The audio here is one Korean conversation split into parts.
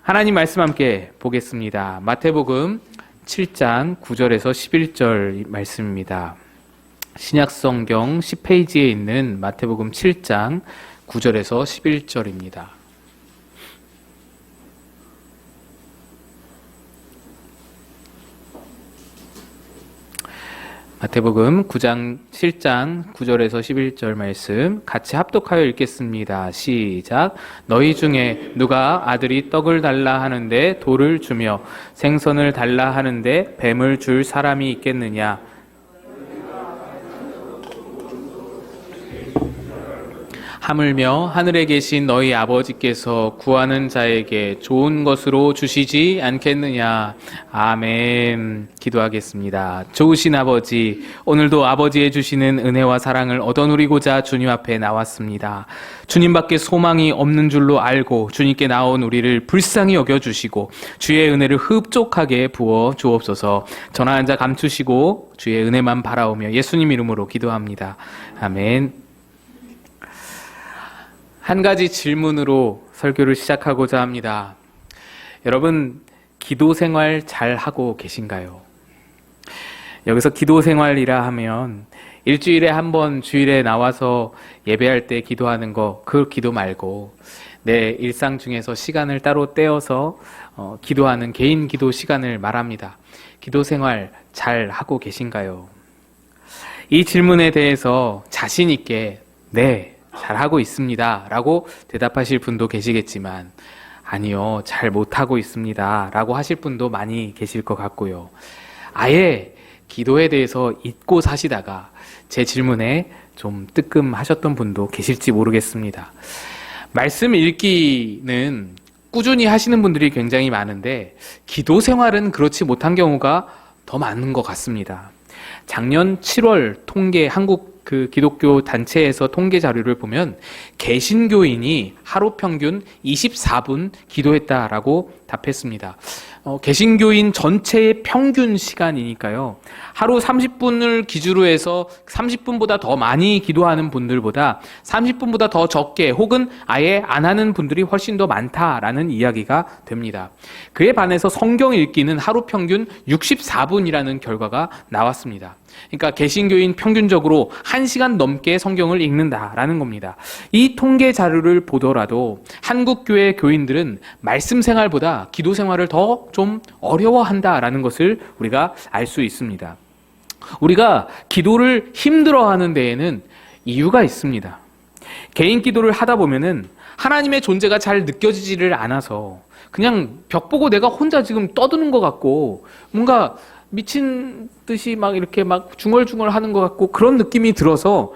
하나님 말씀 함께 보겠습니다. 마태복음 7장 9절에서 11절 말씀입니다. 신약성경 10페이지에 있는 마태복음 7장 9절에서 11절입니다. 마태복음 7장 9절에서 11절 말씀 같이 합독하여 읽겠습니다. 시작. 너희 중에 누가 아들이 떡을 달라 하는데 돌을 주며 생선을 달라 하는데 뱀을 줄 사람이 있겠느냐? 하물며 하늘에 계신 너희 아버지께서 구하는 자에게 좋은 것으로 주시지 않겠느냐. 아멘. 기도하겠습니다. 좋으신 아버지, 오늘도 아버지의 주시는 은혜와 사랑을 얻어 누리고자 주님 앞에 나왔습니다. 주님밖에 소망이 없는 줄로 알고 주님께 나온 우리를 불쌍히 여겨주시고 주의 은혜를 흡족하게 부어 주옵소서. 전화 한 자 감추시고 주의 은혜만 바라오며 예수님 이름으로 기도합니다. 아멘. 한 가지 질문으로 설교를 시작하고자 합니다. 여러분, 기도 생활 잘 하고 계신가요? 여기서 기도 생활이라 하면 일주일에 한 번 주일에 나와서 예배할 때 기도하는 거, 그 기도 말고 내 일상 중에서 시간을 따로 떼어서 기도하는 개인 기도 시간을 말합니다. 기도 생활 잘 하고 계신가요? 이 질문에 대해서 자신 있게 네, 잘하고 있습니다 라고 대답하실 분도 계시겠지만 아니요, 잘 못하고 있습니다 라고 하실 분도 많이 계실 것 같고요. 아예 기도에 대해서 잊고 사시다가 제 질문에 좀 뜨끔하셨던 분도 계실지 모르겠습니다. 말씀 읽기는 꾸준히 하시는 분들이 굉장히 많은데 기도 생활은 그렇지 못한 경우가 더 많은 것 같습니다. 작년 7월 통계 한국 기독교 단체에서 통계 자료를 보면 개신교인이 하루 평균 24분 기도했다라고 답했습니다. 개신교인 전체의 평균 시간이니까요. 하루 30분을 기준으로 해서 30분보다 더 많이 기도하는 분들보다 30분보다 더 적게 혹은 아예 안 하는 분들이 훨씬 더 많다라는 이야기가 됩니다. 그에 반해서 성경 읽기는 하루 평균 64분이라는 결과가 나왔습니다. 그러니까 개신교인 평균적으로 1시간 넘게 성경을 읽는다라는 겁니다. 이 통계 자료를 보더라도 한국교회 교인들은 말씀 생활보다 기도 생활을 더 좀 어려워한다라는 것을 우리가 알 수 있습니다. 우리가 기도를 힘들어하는 데에는 이유가 있습니다. 개인 기도를 하다 보면은 하나님의 존재가 잘 느껴지지를 않아서 그냥 벽 보고 내가 혼자 지금 떠드는 것 같고 뭔가 미친 듯이 막 이렇게 막 중얼중얼 하는 것 같고 그런 느낌이 들어서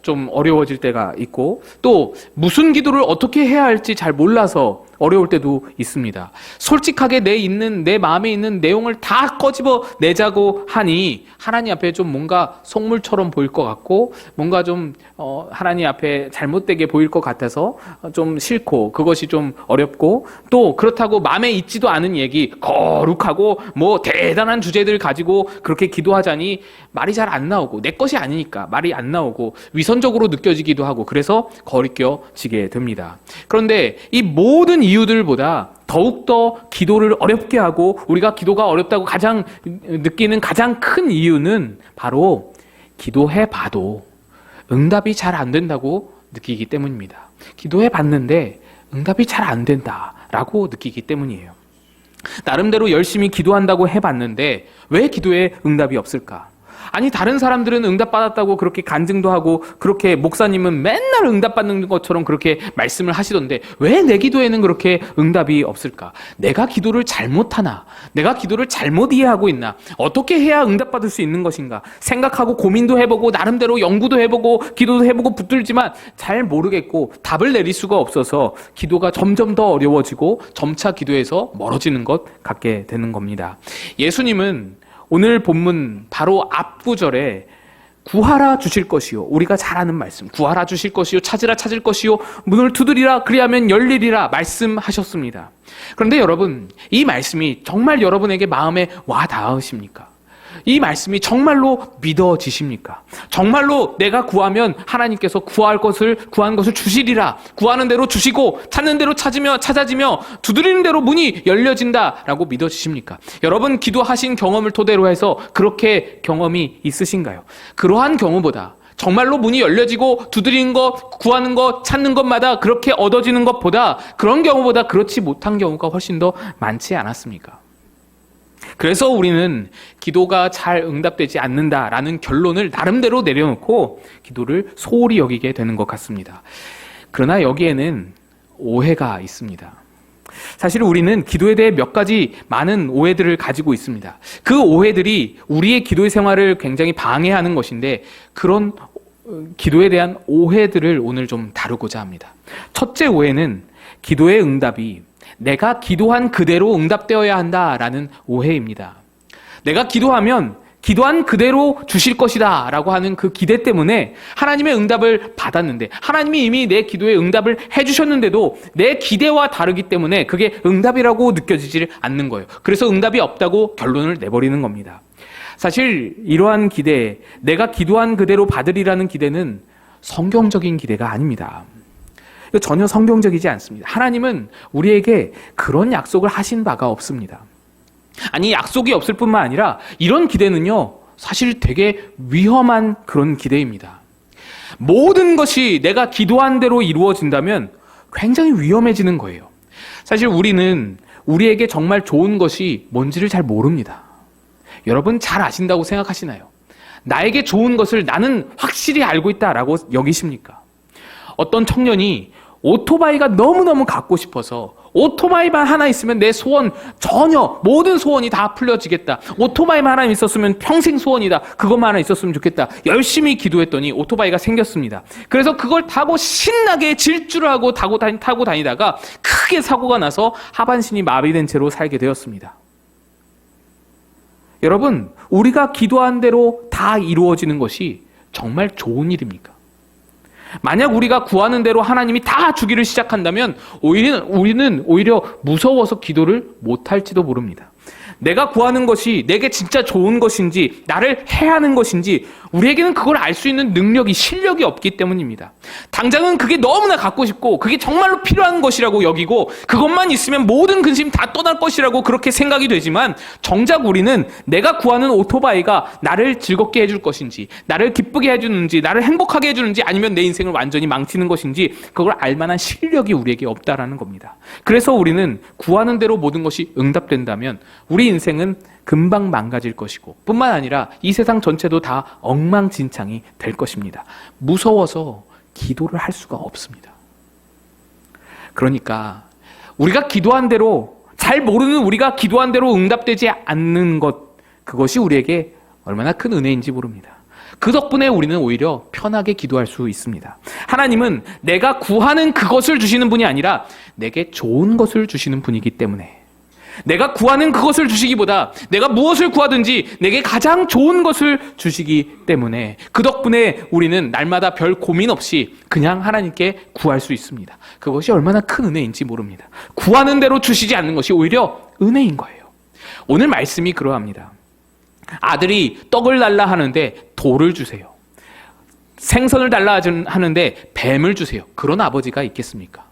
좀 어려워질 때가 있고 또 무슨 기도를 어떻게 해야 할지 잘 몰라서 어려울 때도 있습니다. 솔직하게 내 마음에 있는 내용을 다 꺼집어 내자고 하니 하나님 앞에 좀 뭔가 속물처럼 보일 것 같고 뭔가 좀 하나님 앞에 잘못되게 보일 것 같아서 좀 싫고 그것이 좀 어렵고 또 그렇다고 마음에 있지도 않은 얘기 거룩하고 뭐 대단한 주제들 가지고 그렇게 기도하자니 말이 잘 안 나오고 내 것이 아니니까 말이 안 나오고 위선적으로 느껴지기도 하고 그래서 거리껴지게 됩니다. 그런데 이 모든 이유들보다 더욱더 기도를 어렵게 하고 우리가 기도가 어렵다고 가장 느끼는 가장 큰 이유는 바로 기도해 봐도 응답이 잘 안 된다고 느끼기 때문입니다. 기도해 봤는데 응답이 잘 안 된다라고 느끼기 때문이에요. 나름대로 열심히 기도한다고 해봤는데 왜 기도에 응답이 없을까? 아니 다른 사람들은 응답받았다고 그렇게 간증도 하고 그렇게 목사님은 맨날 응답받는 것처럼 그렇게 말씀을 하시던데 왜 내 기도에는 그렇게 응답이 없을까? 내가 기도를 잘못하나? 내가 기도를 잘못 이해하고 있나? 어떻게 해야 응답받을 수 있는 것인가? 생각하고 고민도 해보고 나름대로 연구도 해보고 기도도 해보고 붙들지만 잘 모르겠고 답을 내릴 수가 없어서 기도가 점점 더 어려워지고 점차 기도에서 멀어지는 것 같게 되는 겁니다. 예수님은 오늘 본문 바로 앞 구절에 구하라 주실 것이요. 우리가 잘 아는 말씀. 구하라 주실 것이요. 찾으라 찾을 것이요. 문을 두드리라 그리하면 열리리라 말씀하셨습니다. 그런데 여러분, 이 말씀이 정말 여러분에게 마음에 와 닿으십니까? 이 말씀이 정말로 믿어지십니까? 정말로 내가 구하면 하나님께서 구한 것을 주시리라. 구하는 대로 주시고 찾는 대로 찾아지며 두드리는 대로 문이 열려진다라고 믿어지십니까? 여러분 기도하신 경험을 토대로 해서 그렇게 경험이 있으신가요? 그러한 경우보다 정말로 문이 열려지고 두드리는 것, 구하는 것, 찾는 것마다 그렇게 얻어지는 것보다 그런 경우보다 그렇지 못한 경우가 훨씬 더 많지 않았습니까? 그래서 우리는 기도가 잘 응답되지 않는다라는 결론을 나름대로 내려놓고 기도를 소홀히 여기게 되는 것 같습니다. 그러나 여기에는 오해가 있습니다. 사실 우리는 기도에 대해 몇 가지 많은 오해들을 가지고 있습니다. 그 오해들이 우리의 기도의 생활을 굉장히 방해하는 것인데 그런 기도에 대한 오해들을 오늘 좀 다루고자 합니다. 첫째 오해는 기도의 응답이 내가 기도한 그대로 응답되어야 한다라는 오해입니다. 내가 기도하면 기도한 그대로 주실 것이다 라고 하는 그 기대 때문에 하나님의 응답을 받았는데 하나님이 이미 내 기도에 응답을 해주셨는데도 내 기대와 다르기 때문에 그게 응답이라고 느껴지지 않는 거예요. 그래서 응답이 없다고 결론을 내버리는 겁니다. 사실 이러한 기대, 내가 기도한 그대로 받으리라는 기대는 성경적인 기대가 아닙니다. 전혀 성경적이지 않습니다. 하나님은 우리에게 그런 약속을 하신 바가 없습니다. 아니 약속이 없을 뿐만 아니라 이런 기대는요 사실 되게 위험한 그런 기대입니다. 모든 것이 내가 기도한 대로 이루어진다면 굉장히 위험해지는 거예요. 사실 우리는 우리에게 정말 좋은 것이 뭔지를 잘 모릅니다. 여러분 잘 아신다고 생각하시나요? 나에게 좋은 것을 나는 확실히 알고 있다라고 여기십니까? 어떤 청년이 오토바이가 너무너무 갖고 싶어서 오토바이만 하나 있으면 내 소원 전혀 모든 소원이 다 풀려지겠다. 오토바이만 하나 있었으면 평생 소원이다. 그것만 하나 있었으면 좋겠다. 열심히 기도했더니 오토바이가 생겼습니다. 그래서 그걸 타고 신나게 질주를 하고 타고 다니다가 크게 사고가 나서 하반신이 마비된 채로 살게 되었습니다. 여러분, 우리가 기도한 대로 다 이루어지는 것이 정말 좋은 일입니까? 만약 우리가 구하는 대로 하나님이 다 주기를 시작한다면 우리는 오히려 무서워서 기도를 못할지도 모릅니다. 내가 구하는 것이 내게 진짜 좋은 것인지 나를 해하는 것인지 우리에게는 그걸 알 수 있는 능력이 실력이 없기 때문입니다. 당장은 그게 너무나 갖고 싶고 그게 정말로 필요한 것이라고 여기고 그것만 있으면 모든 근심 다 떠날 것이라고 그렇게 생각이 되지만 정작 우리는 내가 구하는 오토바이가 나를 즐겁게 해줄 것인지 나를 기쁘게 해주는지 나를 행복하게 해주는지 아니면 내 인생을 완전히 망치는 것인지 그걸 알 만한 실력이 우리에게 없다라는 겁니다. 그래서 우리는 구하는 대로 모든 것이 응답된다면 우리 인생은 금방 망가질 것이고 뿐만 아니라 이 세상 전체도 다 엉망진창이 될 것입니다. 무서워서 기도를 할 수가 없습니다. 그러니까 우리가 기도한 대로 잘 모르는 우리가 기도한 대로 응답되지 않는 것 그것이 우리에게 얼마나 큰 은혜인지 모릅니다. 그 덕분에 우리는 오히려 편하게 기도할 수 있습니다. 하나님은 내가 구하는 그것을 주시는 분이 아니라 내게 좋은 것을 주시는 분이기 때문에 내가 구하는 그것을 주시기보다 내가 무엇을 구하든지 내게 가장 좋은 것을 주시기 때문에 그 덕분에 우리는 날마다 별 고민 없이 그냥 하나님께 구할 수 있습니다. 그것이 얼마나 큰 은혜인지 모릅니다. 구하는 대로 주시지 않는 것이 오히려 은혜인 거예요. 오늘 말씀이 그러합니다. 아들이 떡을 달라 하는데 돌을 주세요. 생선을 달라 하는데 뱀을 주세요. 그런 아버지가 있겠습니까?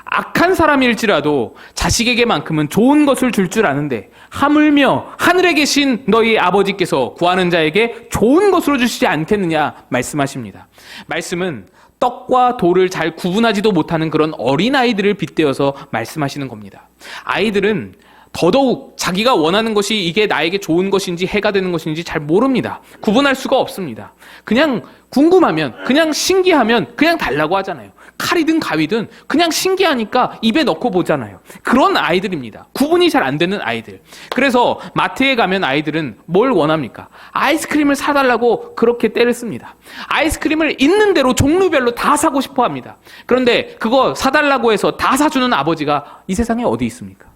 악한 사람일지라도 자식에게만큼은 좋은 것을 줄 줄 아는데 하물며 하늘에 계신 너희 아버지께서 구하는 자에게 좋은 것으로 주시지 않겠느냐 말씀하십니다. 말씀은 떡과 돌을 잘 구분하지도 못하는 그런 어린아이들을 빗대어서 말씀하시는 겁니다. 아이들은 더더욱 자기가 원하는 것이 이게 나에게 좋은 것인지 해가 되는 것인지 잘 모릅니다. 구분할 수가 없습니다. 그냥 궁금하면, 그냥 신기하면 그냥 달라고 하잖아요. 칼이든 가위든 그냥 신기하니까 입에 넣고 보잖아요. 그런 아이들입니다. 구분이 잘 안 되는 아이들. 그래서 마트에 가면 아이들은 뭘 원합니까? 아이스크림을 사달라고 그렇게 떼를 씁니다. 아이스크림을 있는 대로 종류별로 다 사고 싶어 합니다. 그런데 그거 사달라고 해서 다 사주는 아버지가 이 세상에 어디 있습니까?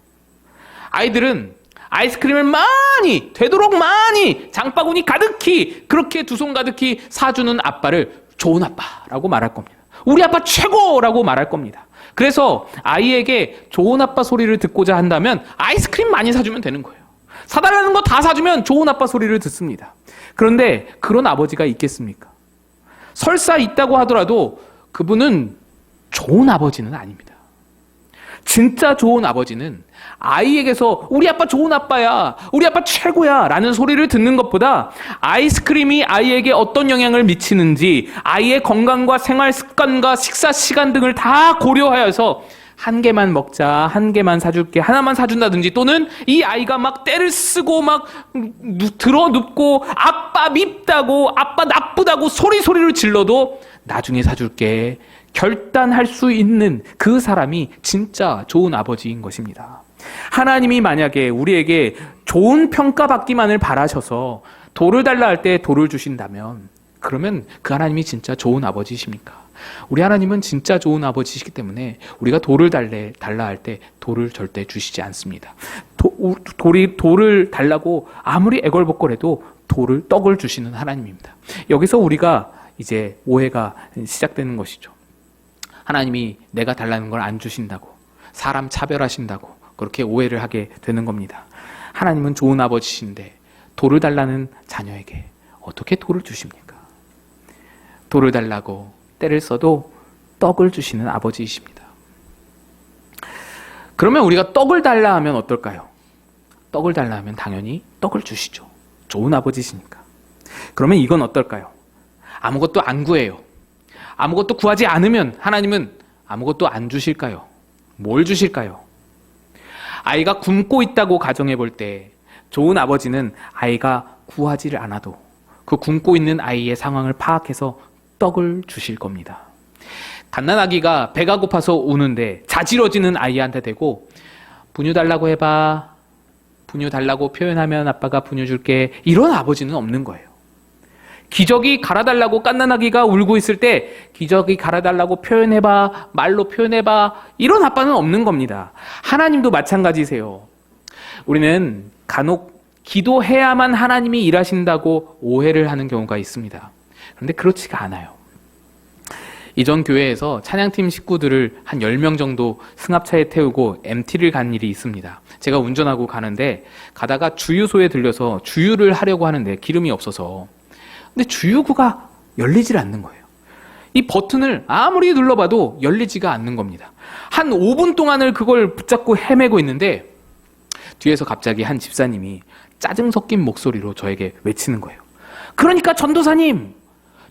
아이들은 아이스크림을 많이 되도록 많이 장바구니 가득히 그렇게 두 손 가득히 사주는 아빠를 좋은 아빠라고 말할 겁니다. 우리 아빠 최고라고 말할 겁니다. 그래서 아이에게 좋은 아빠 소리를 듣고자 한다면 아이스크림 많이 사주면 되는 거예요. 사달라는 거 다 사주면 좋은 아빠 소리를 듣습니다. 그런데 그런 아버지가 있겠습니까? 설사 있다고 하더라도 그분은 좋은 아버지는 아닙니다. 진짜 좋은 아버지는 아이에게서 우리 아빠 좋은 아빠야, 우리 아빠 최고야 라는 소리를 듣는 것보다 아이스크림이 아이에게 어떤 영향을 미치는지, 아이의 건강과 생활 습관과 식사 시간 등을 다 고려하여서 한 개만 먹자, 한 개만 사줄게, 하나만 사준다든지, 또는 이 아이가 막 떼를 쓰고 막 들어 눕고 아빠 밉다고, 아빠 나쁘다고 소리를 질러도 나중에 사줄게 결단할 수 있는 그 사람이 진짜 좋은 아버지인 것입니다. 하나님이 만약에 우리에게 좋은 평가받기만을 바라셔서 돌을 달라 할 때 돌을 주신다면, 그러면 그 하나님이 진짜 좋은 아버지이십니까? 우리 하나님은 진짜 좋은 아버지이시기 때문에 우리가 돌을 달라 할 때 돌을 절대 주시지 않습니다. 돌을 달라고 아무리 애걸복걸해도 떡을 주시는 하나님입니다. 여기서 우리가 이제 오해가 시작되는 것이죠. 하나님이 내가 달라는 걸 안 주신다고, 사람 차별하신다고 그렇게 오해를 하게 되는 겁니다. 하나님은 좋은 아버지신데 돌을 달라는 자녀에게 어떻게 돌을 주십니까? 돌을 달라고 때를 써도 떡을 주시는 아버지이십니다. 그러면 우리가 떡을 달라 하면 어떨까요? 떡을 달라 하면 당연히 떡을 주시죠. 좋은 아버지시니까. 그러면 이건 어떨까요? 아무것도 안 구해요. 아무것도 구하지 않으면 하나님은 아무것도 안 주실까요? 뭘 주실까요? 아이가 굶고 있다고 가정해 볼 때 좋은 아버지는 아이가 구하지를 않아도 그 굶고 있는 아이의 상황을 파악해서 떡을 주실 겁니다. 갓난아기가 배가 고파서 우는데 자지러지는 아이한테 대고 분유 달라고 해봐, 분유 달라고 표현하면 아빠가 분유 줄게, 이런 아버지는 없는 거예요. 기저귀 갈아달라고 갓난아기가 울고 있을 때 기저귀 갈아달라고 표현해봐, 말로 표현해봐, 이런 아빠는 없는 겁니다. 하나님도 마찬가지세요. 우리는 간혹 기도해야만 하나님이 일하신다고 오해를 하는 경우가 있습니다. 그런데 그렇지가 않아요. 이전 교회에서 찬양팀 식구들을 한 10명 정도 승합차에 태우고 MT를 간 일이 있습니다. 제가 운전하고 가는데 가다가 주유소에 들려서 주유를 하려고 하는데 기름이 없어서, 근데 주유구가 열리질 않는 거예요. 이 버튼을 아무리 눌러봐도 열리지가 않는 겁니다. 한 5분 동안을 그걸 붙잡고 헤매고 있는데 뒤에서 갑자기 한 집사님이 짜증 섞인 목소리로 저에게 외치는 거예요. 그러니까 전도사님,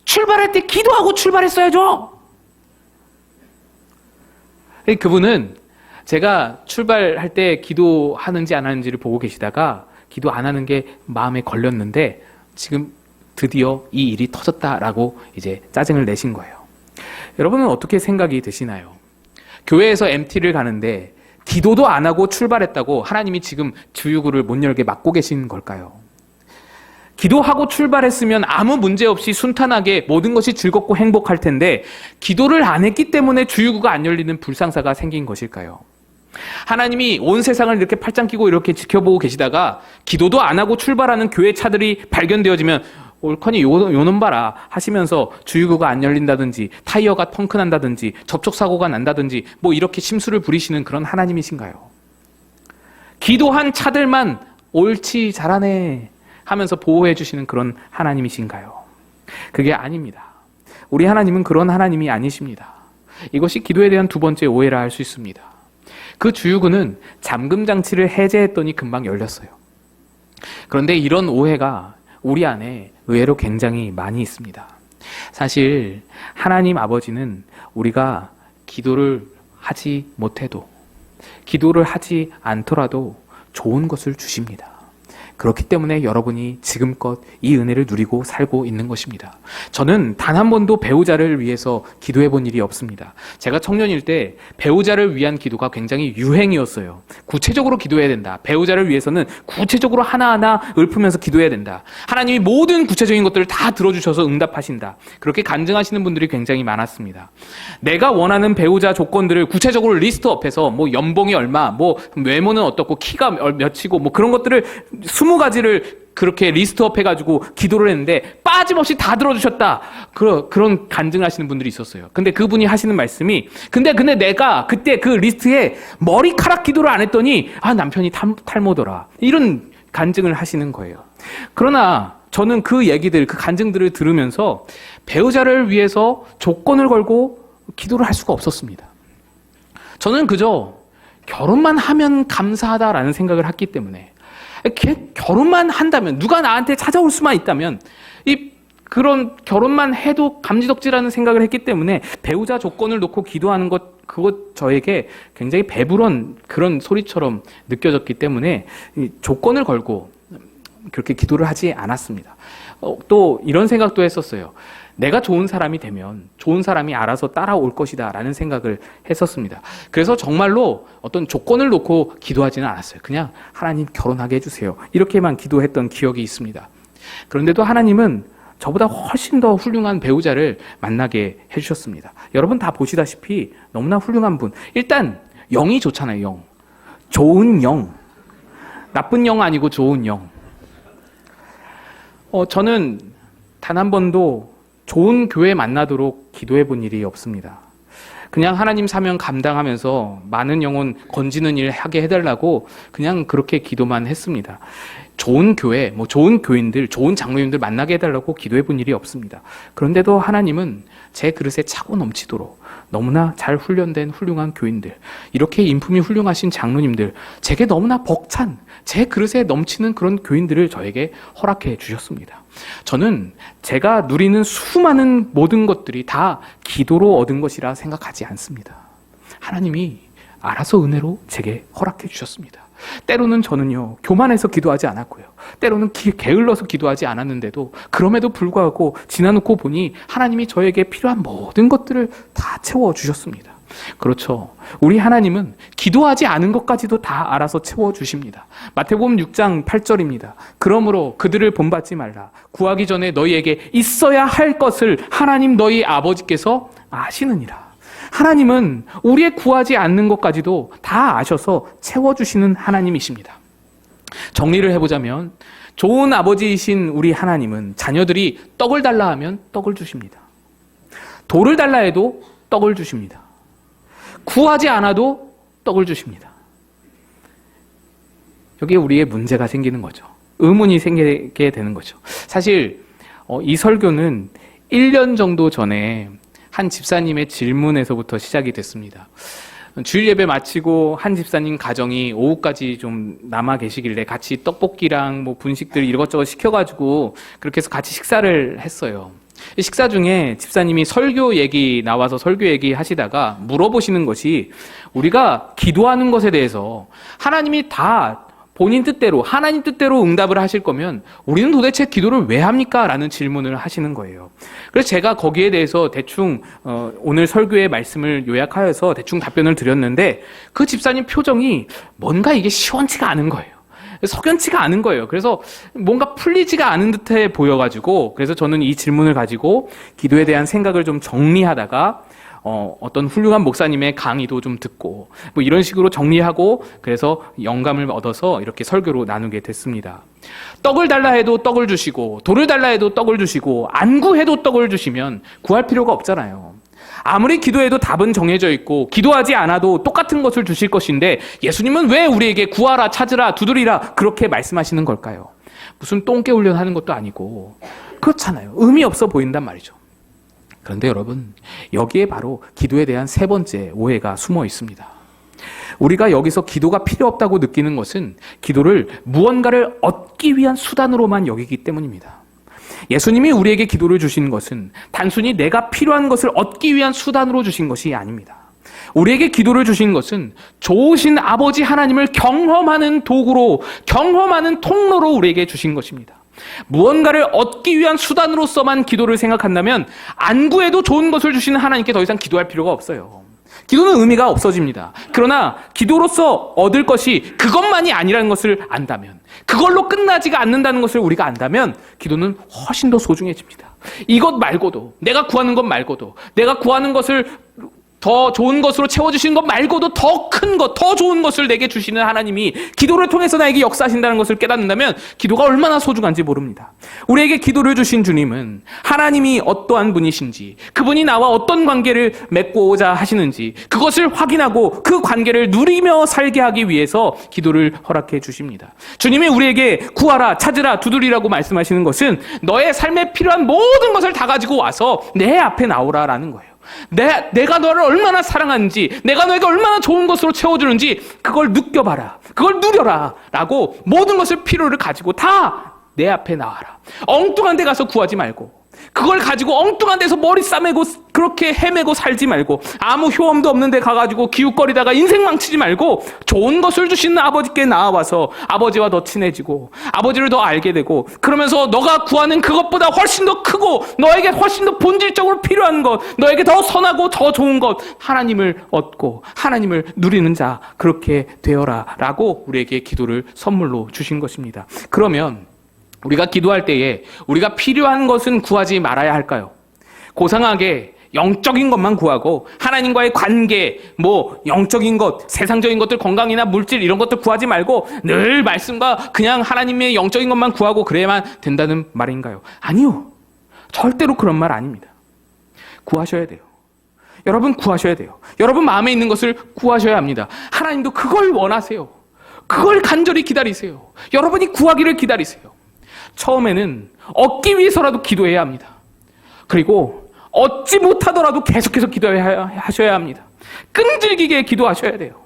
출발할 때 기도하고 출발했어야죠. 그분은 제가 출발할 때 기도하는지 안 하는지를 보고 계시다가 기도 안 하는 게 마음에 걸렸는데 지금 드디어 이 일이 터졌다라고 이제 짜증을 내신 거예요. 여러분은 어떻게 생각이 드시나요? 교회에서 MT를 가는데 기도도 안 하고 출발했다고 하나님이 지금 주유구를 못 열게 막고 계신 걸까요? 기도하고 출발했으면 아무 문제 없이 순탄하게 모든 것이 즐겁고 행복할 텐데 기도를 안 했기 때문에 주유구가 안 열리는 불상사가 생긴 것일까요? 하나님이 온 세상을 이렇게 팔짱 끼고 이렇게 지켜보고 계시다가 기도도 안 하고 출발하는 교회 차들이 발견되어지면 옳거니 요놈 봐라 하시면서 주유구가 안 열린다든지 타이어가 펑크난다든지 접촉사고가 난다든지 뭐 이렇게 심술을 부리시는 그런 하나님이신가요? 기도한 차들만 옳지 잘하네 하면서 보호해 주시는 그런 하나님이신가요? 그게 아닙니다. 우리 하나님은 그런 하나님이 아니십니다. 이것이 기도에 대한 두 번째 오해라 할 수 있습니다. 그 주유구는 잠금 장치를 해제했더니 금방 열렸어요. 그런데 이런 오해가 우리 안에 의외로 굉장히 많이 있습니다. 사실 하나님 아버지는 우리가 기도를 하지 못해도, 기도를 하지 않더라도 좋은 것을 주십니다. 그렇기 때문에 여러분이 지금껏 이 은혜를 누리고 살고 있는 것입니다. 저는 단 한 번도 배우자를 위해서 기도해 본 일이 없습니다. 제가 청년일 때 배우자를 위한 기도가 굉장히 유행이었어요. 구체적으로 기도해야 된다. 배우자를 위해서는 구체적으로 하나하나 읊으면서 기도해야 된다. 하나님이 모든 구체적인 것들을 다 들어주셔서 응답하신다. 그렇게 간증하시는 분들이 굉장히 많았습니다. 내가 원하는 배우자 조건들을 구체적으로 리스트업해서 뭐 연봉이 얼마, 뭐 외모는 어떻고, 키가 몇이고, 뭐 그런 것들을 20가지를 그렇게 리스트업 해가지고 기도를 했는데 빠짐없이 다 들어주셨다. 그런 간증을 하시는 분들이 있었어요. 근데 그분이 하시는 말씀이 근데 내가 그때 그 리스트에 머리카락 기도를 안 했더니 남편이 탈모더라. 이런 간증을 하시는 거예요. 그러나 저는 그 얘기들, 그 간증들을 들으면서 배우자를 위해서 조건을 걸고 기도를 할 수가 없었습니다. 저는 그저 결혼만 하면 감사하다라는 생각을 했기 때문에, 결혼만 한다면, 누가 나한테 찾아올 수만 있다면, 그런 결혼만 해도 감지덕지라는 생각을 했기 때문에 배우자 조건을 놓고 기도하는 그것 저에게 굉장히 배부른 그런 소리처럼 느껴졌기 때문에 조건을 걸고 그렇게 기도를 하지 않았습니다. 또 이런 생각도 했었어요. 내가 좋은 사람이 되면 좋은 사람이 알아서 따라올 것이다 라는 생각을 했었습니다. 그래서 정말로 어떤 조건을 놓고 기도하지는 않았어요. 그냥 하나님 결혼하게 해주세요, 이렇게만 기도했던 기억이 있습니다. 그런데도 하나님은 저보다 훨씬 더 훌륭한 배우자를 만나게 해주셨습니다. 여러분 다 보시다시피 너무나 훌륭한 분. 일단 영이 좋잖아요. 영. 좋은 영. 나쁜 영 아니고 좋은 영. 저는 단 한 번도 좋은 교회 만나도록 기도해 본 일이 없습니다. 그냥 하나님 사명 감당하면서 많은 영혼 건지는 일 하게 해달라고 그냥 그렇게 기도만 했습니다. 좋은 교회, 좋은 교인들, 좋은 장로님들 만나게 해달라고 기도해 본 일이 없습니다. 그런데도 하나님은 제 그릇에 차고 넘치도록 너무나 잘 훈련된 훌륭한 교인들, 이렇게 인품이 훌륭하신 장로님들, 제게 너무나 벅찬 제 그릇에 넘치는 그런 교인들을 저에게 허락해 주셨습니다. 저는 제가 누리는 수많은 모든 것들이 다 기도로 얻은 것이라 생각하지 않습니다. 하나님이 알아서 은혜로 제게 허락해 주셨습니다. 때로는 저는요, 교만해서 기도하지 않았고요, 때로는 게을러서 기도하지 않았는데도 그럼에도 불구하고 지나놓고 보니 하나님이 저에게 필요한 모든 것들을 다 채워주셨습니다. 그렇죠. 우리 하나님은 기도하지 않은 것까지도 다 알아서 채워주십니다. 마태복음 6장 8절입니다. 그러므로 그들을 본받지 말라. 구하기 전에 너희에게 있어야 할 것을 하나님 너희 아버지께서 아시느니라. 하나님은 우리의 구하지 않는 것까지도 다 아셔서 채워주시는 하나님이십니다. 정리를 해보자면, 좋은 아버지이신 우리 하나님은 자녀들이 떡을 달라 하면 떡을 주십니다. 돌을 달라 해도 떡을 주십니다. 구하지 않아도 떡을 주십니다. 여기에 우리의 문제가 생기는 거죠. 의문이 생기게 되는 거죠. 사실 이 설교는 1년 정도 전에 한 집사님의 질문에서부터 시작이 됐습니다. 주일 예배 마치고 한 집사님 가정이 오후까지 좀 남아 계시길래 같이 떡볶이랑 분식들 이것저것 시켜가지고 그렇게 해서 같이 식사를 했어요. 식사 중에 집사님이 설교 얘기 나와서 설교 얘기 하시다가 물어보시는 것이, 우리가 기도하는 것에 대해서 하나님이 다 본인 뜻대로, 하나님 뜻대로 응답을 하실 거면 우리는 도대체 기도를 왜 합니까? 라는 질문을 하시는 거예요. 그래서 제가 거기에 대해서 대충 오늘 설교의 말씀을 요약하여서 대충 답변을 드렸는데, 그 집사님 표정이 뭔가 이게 시원치가 않은 거예요. 석연치가 않은 거예요. 그래서 뭔가 풀리지가 않은 듯해 보여가지고, 그래서 저는 이 질문을 가지고 기도에 대한 생각을 좀 정리하다가 어떤 훌륭한 목사님의 강의도 좀 듣고 이런 식으로 정리하고, 그래서 영감을 얻어서 이렇게 설교로 나누게 됐습니다. 떡을 달라 해도 떡을 주시고, 돌을 달라 해도 떡을 주시고, 안 구해도 떡을 주시면 구할 필요가 없잖아요. 아무리 기도해도 답은 정해져 있고 기도하지 않아도 똑같은 것을 주실 것인데, 예수님은 왜 우리에게 구하라, 찾으라, 두드리라 그렇게 말씀하시는 걸까요? 무슨 똥개 훈련하는 것도 아니고 그렇잖아요. 의미 없어 보인단 말이죠. 그런데 여러분, 여기에 바로 기도에 대한 세 번째 오해가 숨어 있습니다. 우리가 여기서 기도가 필요 없다고 느끼는 것은 기도를 무언가를 얻기 위한 수단으로만 여기기 때문입니다. 예수님이 우리에게 기도를 주신 것은 단순히 내가 필요한 것을 얻기 위한 수단으로 주신 것이 아닙니다. 우리에게 기도를 주신 것은 좋으신 아버지 하나님을 경험하는 도구로, 경험하는 통로로 우리에게 주신 것입니다. 무언가를 얻기 위한 수단으로서만 기도를 생각한다면 안 구해도 좋은 것을 주시는 하나님께 더 이상 기도할 필요가 없어요. 기도는 의미가 없어집니다. 그러나 기도로서 얻을 것이 그것만이 아니라는 것을 안다면, 그걸로 끝나지가 않는다는 것을 우리가 안다면 기도는 훨씬 더 소중해집니다. 이것 말고도, 내가 구하는 것 말고도, 내가 구하는 것을 더 좋은 것으로 채워주시는 것 말고도 더 큰 것, 더 좋은 것을 내게 주시는 하나님이 기도를 통해서 나에게 역사하신다는 것을 깨닫는다면 기도가 얼마나 소중한지 모릅니다. 우리에게 기도를 주신 주님은 하나님이 어떠한 분이신지, 그분이 나와 어떤 관계를 맺고자 하시는지 그것을 확인하고 그 관계를 누리며 살게 하기 위해서 기도를 허락해 주십니다. 주님이 우리에게 구하라, 찾으라, 두드리라고 말씀하시는 것은 너의 삶에 필요한 모든 것을 다 가지고 와서 내 앞에 나오라라는 거예요. 내가 너를 얼마나 사랑하는지, 내가 너에게 얼마나 좋은 것으로 채워주는지 그걸 느껴봐라, 그걸 누려라 라고 모든 것을 필요를 가지고 다 내 앞에 나와라. 엉뚱한 데 가서 구하지 말고, 그걸 가지고 엉뚱한 데서 머리 싸매고 그렇게 헤매고 살지 말고, 아무 효험도 없는 데 가가지고 기웃거리다가 인생 망치지 말고 좋은 것을 주시는 아버지께 나와서 아버지와 더 친해지고 아버지를 더 알게 되고, 그러면서 너가 구하는 그것보다 훨씬 더 크고 너에게 훨씬 더 본질적으로 필요한 것, 너에게 더 선하고 더 좋은 것, 하나님을 얻고 하나님을 누리는 자 그렇게 되어라 라고 우리에게 기도를 선물로 주신 것입니다. 그러면 우리가 기도할 때에 우리가 필요한 것은 구하지 말아야 할까요? 고상하게 영적인 것만 구하고 하나님과의 관계, 영적인 것, 세상적인 것들, 건강이나 물질 이런 것들 구하지 말고 늘 말씀과 그냥 하나님의 영적인 것만 구하고 그래야만 된다는 말인가요? 아니요. 절대로 그런 말 아닙니다. 구하셔야 돼요. 여러분 구하셔야 돼요. 여러분 마음에 있는 것을 구하셔야 합니다. 하나님도 그걸 원하세요. 그걸 간절히 기다리세요. 여러분이 구하기를 기다리세요. 처음에는 얻기 위해서라도 기도해야 합니다. 그리고 얻지 못하더라도 계속해서 기도하셔야 합니다. 끈질기게 기도하셔야 돼요.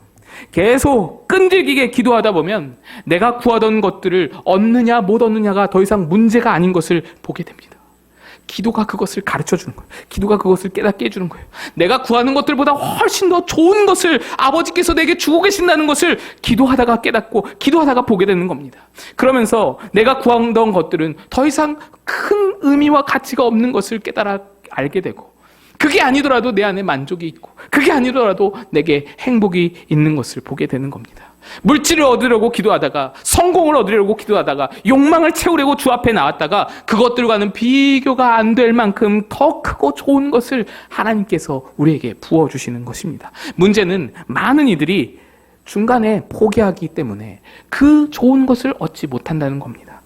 계속 끈질기게 기도하다 보면 내가 구하던 것들을 얻느냐 못 얻느냐가 더 이상 문제가 아닌 것을 보게 됩니다. 기도가 그것을 가르쳐주는 거예요. 기도가 그것을 깨닫게 해주는 거예요. 내가 구하는 것들보다 훨씬 더 좋은 것을 아버지께서 내게 주고 계신다는 것을 기도하다가 깨닫고 기도하다가 보게 되는 겁니다. 그러면서 내가 구하던 것들은 더 이상 큰 의미와 가치가 없는 것을 깨달아 알게 되고, 그게 아니더라도 내 안에 만족이 있고, 그게 아니더라도 내게 행복이 있는 것을 보게 되는 겁니다. 물질을 얻으려고 기도하다가, 성공을 얻으려고 기도하다가, 욕망을 채우려고 주 앞에 나왔다가 그것들과는 비교가 안 될 만큼 더 크고 좋은 것을 하나님께서 우리에게 부어주시는 것입니다. 문제는 많은 이들이 중간에 포기하기 때문에 그 좋은 것을 얻지 못한다는 겁니다.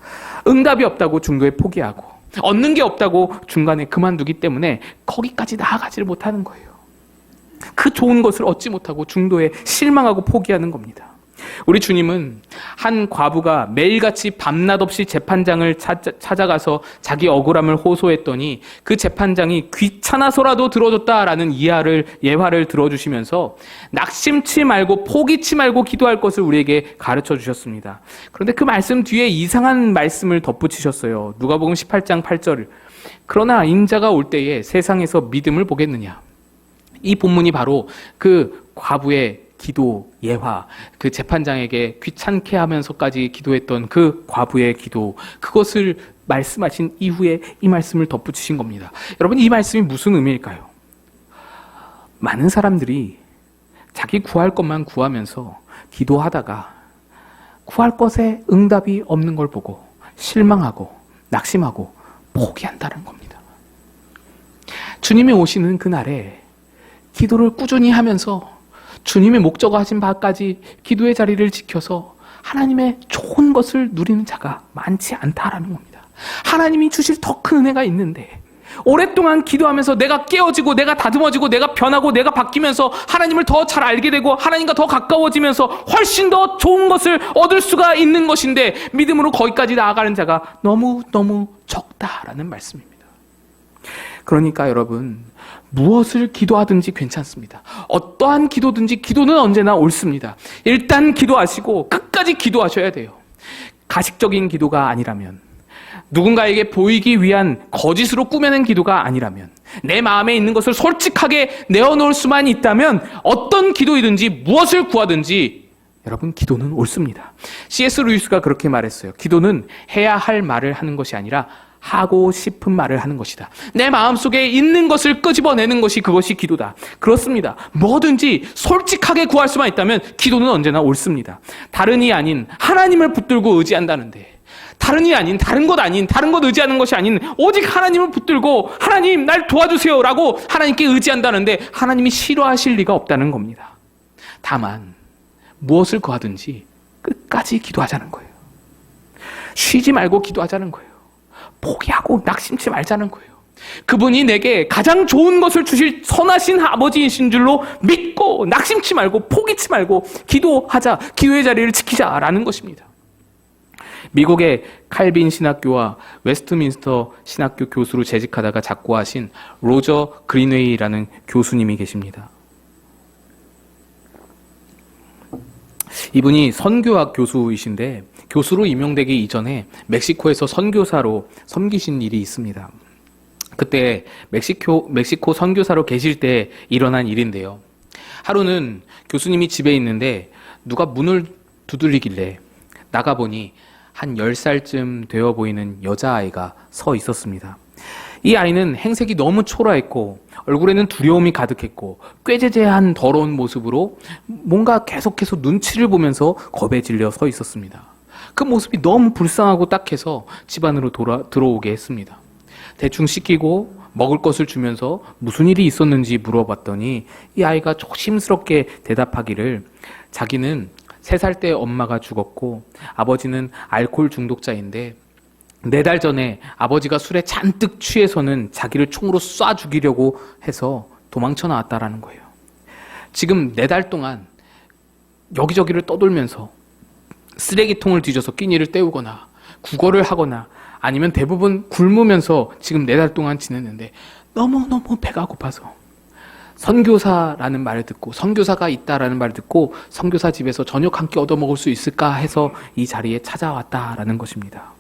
응답이 없다고 중도에 포기하고, 얻는 게 없다고 중간에 그만두기 때문에 거기까지 나아가지를 못하는 거예요. 그 좋은 것을 얻지 못하고 중도에 실망하고 포기하는 겁니다. 우리 주님은 한 과부가 매일같이 밤낮 없이 재판장을 찾아가서 자기 억울함을 호소했더니 그 재판장이 귀찮아서라도 들어줬다라는 예화를 들어주시면서 낙심치 말고 포기치 말고 기도할 것을 우리에게 가르쳐 주셨습니다. 그런데 그 말씀 뒤에 이상한 말씀을 덧붙이셨어요. 누가복음 18장 8절. 그러나 인자가 올 때에 세상에서 믿음을 보겠느냐. 이 본문이 바로 그 과부의 기도 예화, 그 재판장에게 귀찮게 하면서까지 기도했던 그 과부의 기도, 그것을 말씀하신 이후에 이 말씀을 덧붙이신 겁니다. 여러분, 이 말씀이 무슨 의미일까요? 많은 사람들이 자기 구할 것만 구하면서 기도하다가 구할 것에 응답이 없는 걸 보고 실망하고 낙심하고 포기한다는 겁니다. 주님이 오시는 그날에 기도를 꾸준히 하면서 주님의 목적하신 바까지 기도의 자리를 지켜서 하나님의 좋은 것을 누리는 자가 많지 않다라는 겁니다. 하나님이 주실 더 큰 은혜가 있는데 오랫동안 기도하면서 내가 깨어지고 내가 다듬어지고 내가 변하고 내가 바뀌면서 하나님을 더 잘 알게 되고 하나님과 더 가까워지면서 훨씬 더 좋은 것을 얻을 수가 있는 것인데 믿음으로 거기까지 나아가는 자가 너무너무 적다라는 말씀입니다. 그러니까 여러분, 무엇을 기도하든지 괜찮습니다. 어떠한 기도든지 기도는 언제나 옳습니다. 일단 기도하시고 끝까지 기도하셔야 돼요. 가식적인 기도가 아니라면, 누군가에게 보이기 위한 거짓으로 꾸며낸 기도가 아니라면, 내 마음에 있는 것을 솔직하게 내어놓을 수만 있다면 어떤 기도이든지 무엇을 구하든지 여러분, 기도는 옳습니다. C.S. 루이스가 그렇게 말했어요. 기도는 해야 할 말을 하는 것이 아니라 하고 싶은 말을 하는 것이다. 내 마음속에 있는 것을 끄집어내는 것이 그것이 기도다. 그렇습니다. 뭐든지 솔직하게 구할 수만 있다면 기도는 언제나 옳습니다. 다른 이 아닌 하나님을 붙들고 의지한다는데, 다른 일 아닌, 다른 것 아닌, 다른 것 의지하는 것이 아닌 오직 하나님을 붙들고 하나님 날 도와주세요 라고 하나님께 의지한다는데 하나님이 싫어하실 리가 없다는 겁니다. 다만 무엇을 구하든지 끝까지 기도하자는 거예요. 쉬지 말고 기도하자는 거예요. 포기하고 낙심치 말자는 거예요. 그분이 내게 가장 좋은 것을 주실 선하신 아버지이신 줄로 믿고 낙심치 말고 포기치 말고 기도하자, 기도의 자리를 지키자라는 것입니다. 미국의 칼빈 신학교와 웨스트민스터 신학교 교수로 재직하다가 작고하신 로저 그린웨이라는 교수님이 계십니다. 이분이 선교학 교수이신데 교수로 임용되기 이전에 멕시코에서 선교사로 섬기신 일이 있습니다. 그때 멕시코 선교사로 계실 때 일어난 일인데요. 하루는 교수님이 집에 있는데 누가 문을 두들리길래 나가보니 한 10살쯤 되어 보이는 여자아이가 서 있었습니다. 이 아이는 행색이 너무 초라했고 얼굴에는 두려움이 가득했고 꾀죄죄한 더러운 모습으로 뭔가 계속해서 눈치를 보면서 겁에 질려 서 있었습니다. 그 모습이 너무 불쌍하고 딱해서 집 안으로 들어오게 했습니다. 대충 씻기고 먹을 것을 주면서 무슨 일이 있었는지 물어봤더니 이 아이가 조심스럽게 대답하기를 자기는 3살 때 엄마가 죽었고 아버지는 알코올 중독자인데 4달 전에 아버지가 술에 잔뜩 취해서는 자기를 총으로 쏴 죽이려고 해서 도망쳐 나왔다라는 거예요. 지금 4달 동안 여기저기를 떠돌면서 쓰레기통을 뒤져서 끼니를 때우거나 구걸을 하거나 아니면 대부분 굶으면서 지금 4달 동안 지냈는데 너무너무 배가 고파서 선교사라는 말을 듣고 선교사가 있다라는 말을 듣고 선교사 집에서 저녁 한 끼 얻어먹을 수 있을까 해서 이 자리에 찾아왔다라는 것입니다.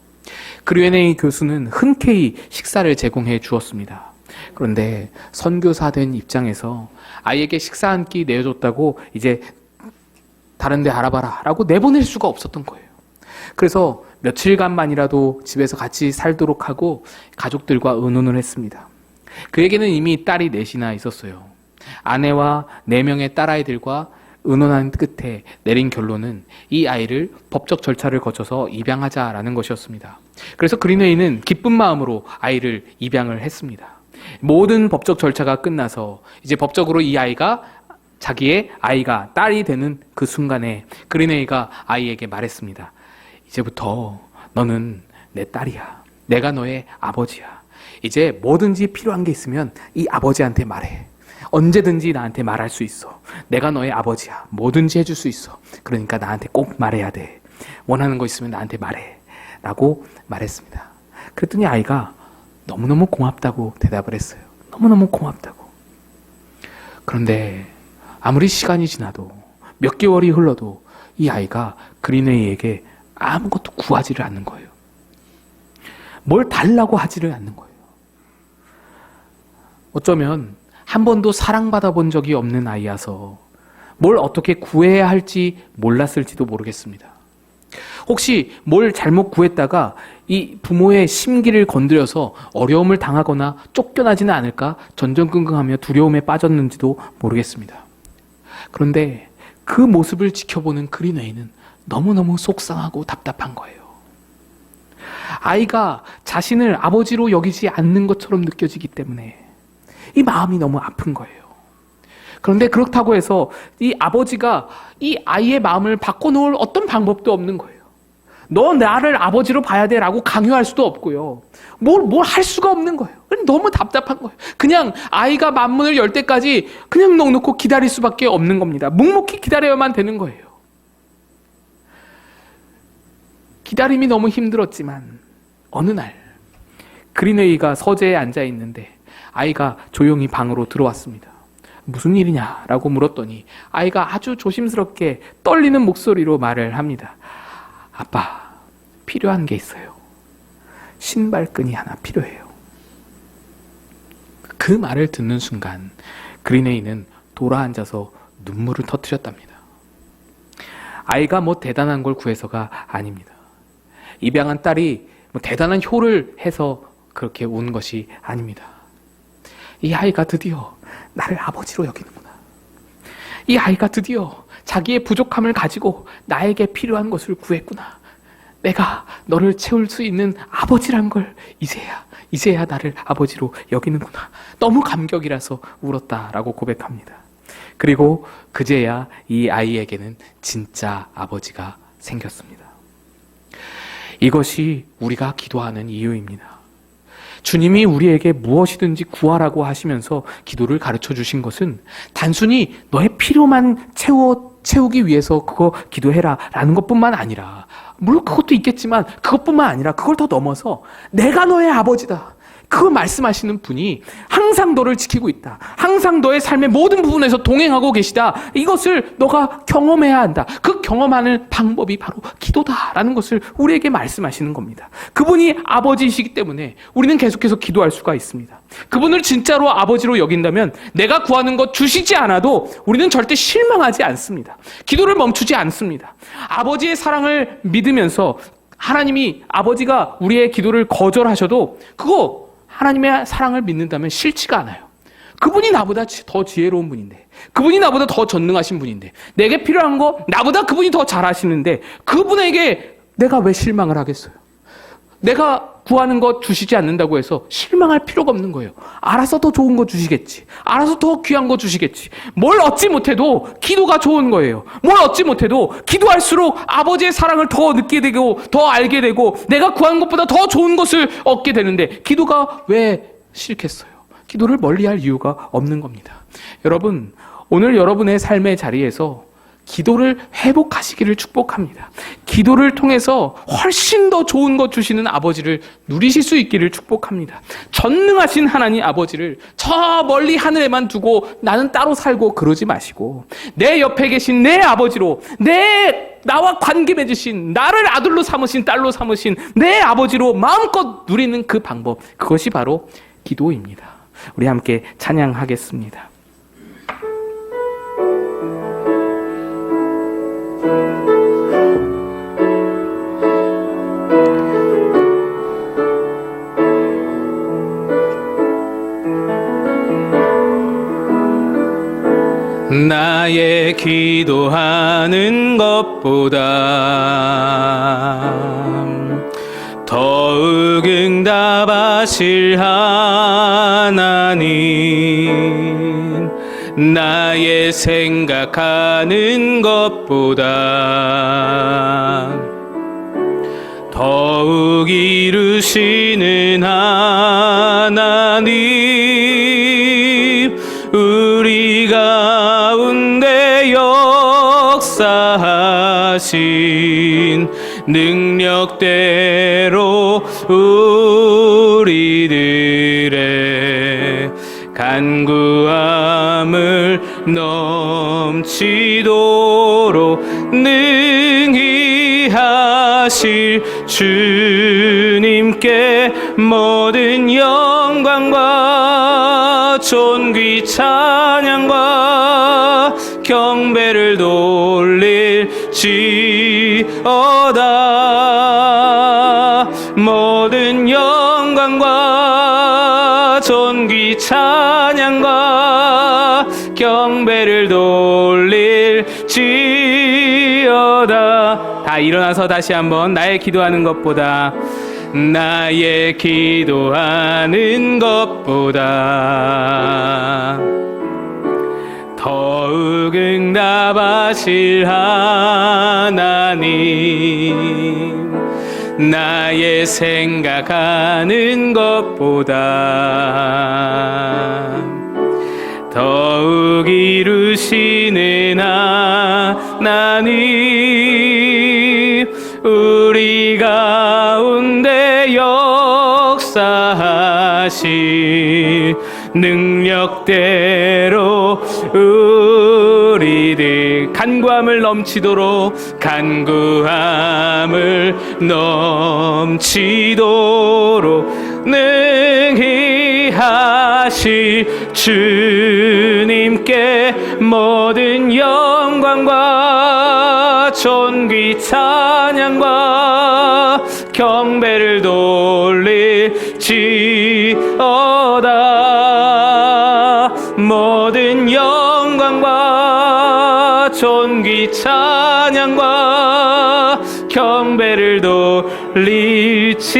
그리웨이 교수는 흔쾌히 식사를 제공해 주었습니다. 그런데 선교사 된 입장에서 아이에게 식사 한 끼 내어줬다고 이제 다른 데 알아봐라 라고 내보낼 수가 없었던 거예요. 그래서 며칠간만이라도 집에서 같이 살도록 하고 가족들과 의논을 했습니다. 그에게는 이미 딸이 4이나 있었어요. 아내와 4명의 딸아이들과 의논한 끝에 내린 결론은 이 아이를 법적 절차를 거쳐서 입양하자라는 것이었습니다. 그래서 그린웨이는 기쁜 마음으로 아이를 입양을 했습니다. 모든 법적 절차가 끝나서 이제 법적으로 이 아이가 자기의 아이가 딸이 되는 그 순간에 그린웨이가 아이에게 말했습니다. 이제부터 너는 내 딸이야. 내가 너의 아버지야. 이제 뭐든지 필요한 게 있으면 이 아버지한테 말해. 언제든지 나한테 말할 수 있어. 내가 너의 아버지야. 뭐든지 해줄 수 있어. 그러니까 나한테 꼭 말해야 돼. 원하는 거 있으면 나한테 말해. 라고 말했습니다. 그랬더니 아이가 너무너무 고맙다고 대답을 했어요. 너무너무 고맙다고. 그런데 아무리 시간이 지나도 몇 개월이 흘러도 이 아이가 그린웨이에게 아무것도 구하지를 않는 거예요. 뭘 달라고 하지를 않는 거예요. 어쩌면 한 번도 사랑받아 본 적이 없는 아이여서 뭘 어떻게 구해야 할지 몰랐을지도 모르겠습니다. 혹시 뭘 잘못 구했다가 이 부모의 심기를 건드려서 어려움을 당하거나 쫓겨나지는 않을까 전전긍긍하며 두려움에 빠졌는지도 모르겠습니다. 그런데 그 모습을 지켜보는 그린웨이는 너무너무 속상하고 답답한 거예요. 아이가 자신을 아버지로 여기지 않는 것처럼 느껴지기 때문에 이 마음이 너무 아픈 거예요. 그런데 그렇다고 해서 이 아버지가 이 아이의 마음을 바꿔놓을 어떤 방법도 없는 거예요. 너 나를 아버지로 봐야 돼 라고 강요할 수도 없고요. 뭘 할 수가 없는 거예요. 너무 답답한 거예요. 그냥 아이가 만문을 열 때까지 그냥 넉넉히 기다릴 수밖에 없는 겁니다. 묵묵히 기다려야만 되는 거예요. 기다림이 너무 힘들었지만 어느 날 그린웨이가 서재에 앉아 있는데 아이가 조용히 방으로 들어왔습니다. 무슨 일이냐라고 물었더니 아이가 아주 조심스럽게 떨리는 목소리로 말을 합니다. 아빠, 필요한 게 있어요. 신발끈이 하나 필요해요. 그 말을 듣는 순간 그린웨이는 돌아앉아서 눈물을 터뜨렸답니다. 아이가 뭐 대단한 걸 구해서가 아닙니다. 입양한 딸이 뭐 대단한 효를 해서 그렇게 운 것이 아닙니다. 이 아이가 드디어 나를 아버지로 여기는구나. 이 아이가 드디어 자기의 부족함을 가지고 나에게 필요한 것을 구했구나. 내가 너를 채울 수 있는 아버지란 걸 이제야 나를 아버지로 여기는구나. 너무 감격이라서 울었다라고 고백합니다. 그리고 그제야 이 아이에게는 진짜 아버지가 생겼습니다. 이것이 우리가 기도하는 이유입니다. 주님이 우리에게 무엇이든지 구하라고 하시면서 기도를 가르쳐 주신 것은 단순히 너의 필요만 채우기 위해서 그거 기도해라 라는 것뿐만 아니라, 물론 그것도 있겠지만 그것뿐만 아니라 그걸 더 넘어서 내가 너의 아버지다, 그걸 말씀하시는 분이 항상 너를 지키고 있다, 항상 너의 삶의 모든 부분에서 동행하고 계시다, 이것을 너가 경험해야 한다. 그 경험하는 방법이 바로 기도다라는 것을 우리에게 말씀하시는 겁니다. 그분이 아버지이시기 때문에 우리는 계속해서 기도할 수가 있습니다. 그분을 진짜로 아버지로 여긴다면 내가 구하는 것 주시지 않아도 우리는 절대 실망하지 않습니다. 기도를 멈추지 않습니다. 아버지의 사랑을 믿으면서 하나님이, 아버지가 우리의 기도를 거절하셔도 그거 하나님의 사랑을 믿는다면 싫지가 않아요. 그분이 나보다 더 지혜로운 분인데, 그분이 나보다 더 전능하신 분인데, 내게 필요한 거 나보다 그분이 더 잘하시는데 그분에게 내가 왜 실망을 하겠어요? 내가 구하는 거 주시지 않는다고 해서 실망할 필요가 없는 거예요. 알아서 더 좋은 거 주시겠지. 알아서 더 귀한 거 주시겠지. 뭘 얻지 못해도 기도가 좋은 거예요. 뭘 얻지 못해도 기도할수록 아버지의 사랑을 더 느끼게 되고 더 알게 되고 내가 구하는 것보다 더 좋은 것을 얻게 되는데 기도가 왜 싫겠어요? 기도를 멀리할 이유가 없는 겁니다. 여러분, 오늘 여러분의 삶의 자리에서 기도를 회복하시기를 축복합니다. 기도를 통해서 훨씬 더 좋은 것 주시는 아버지를 누리실 수 있기를 축복합니다. 전능하신 하나님 아버지를 저 멀리 하늘에만 두고 나는 따로 살고 그러지 마시고, 내 옆에 계신 내 아버지로, 나와 관계 맺으신, 나를 아들로 삼으신, 딸로 삼으신 내 아버지로 마음껏 누리는 그 방법, 그것이 바로 기도입니다. 우리 함께 찬양하겠습니다. 나의 기도하는 것보다 더욱 응답하실 하나님, 나의 생각하는 것보다 더욱 이루시는 하나님, 우리 가운데 역사하신 능력대로 우리들의 간구함을 넘치도록 능히 하실 주님께 모든 영광과 존귀 찬양과 경배를 돌릴지어다. 모든 영광과 존귀 찬양과 경배를 돌릴지어다. 다 일어나서 다시 한번, 나의 기도하는 것보다, 나의 기도하는 것보다 더욱 응답하실 하나님, 나의 생각하는 것보다 더욱 이루시는 하나님, 우리 가운데 역사하실 능력대로 우리들 간구함을 넘치도록, 간구함을 넘치도록 능히 하실 주님께 모든 영광과 존귀 찬양과 경배를 돌릴지어다. 모든 영광과 존귀 찬양과 경배를 돌릴지